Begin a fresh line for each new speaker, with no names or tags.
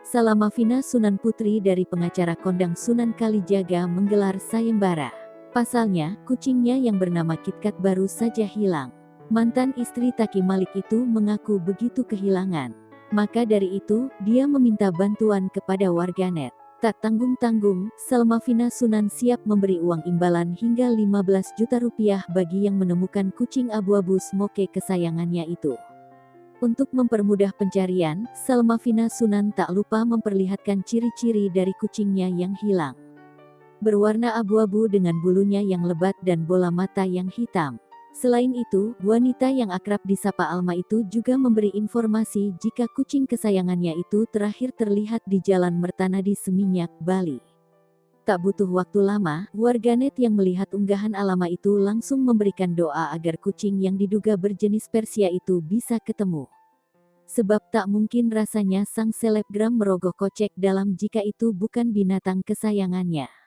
Salamafina Sunan Putri dari pengacara kondang Sunan Kalijaga menggelar sayembara. Pasalnya, kucingnya yang bernama KitKat baru saja hilang. Mantan istri Taki Malik itu mengaku begitu kehilangan. Maka dari itu, dia meminta bantuan kepada warganet. Tak tanggung-tanggung, Salamafina Sunan siap memberi uang imbalan hingga 15 juta rupiah bagi yang menemukan kucing abu-abu smoke kesayangannya itu. Untuk mempermudah pencarian, Salamafina Sunan tak lupa memperlihatkan ciri-ciri dari kucingnya yang hilang. Berwarna abu-abu dengan bulunya yang lebat dan bola mata yang hitam. Selain itu, wanita yang akrab disapa Alma itu juga memberi informasi jika kucing kesayangannya itu terakhir terlihat di Jalan Mertanadi Seminyak, Bali. Tak butuh waktu lama, warganet yang melihat unggahan Alma itu langsung memberikan doa agar kucing yang diduga berjenis Persia itu bisa ketemu. Sebab tak mungkin rasanya sang selebgram merogoh kocek dalam jika itu bukan binatang kesayangannya.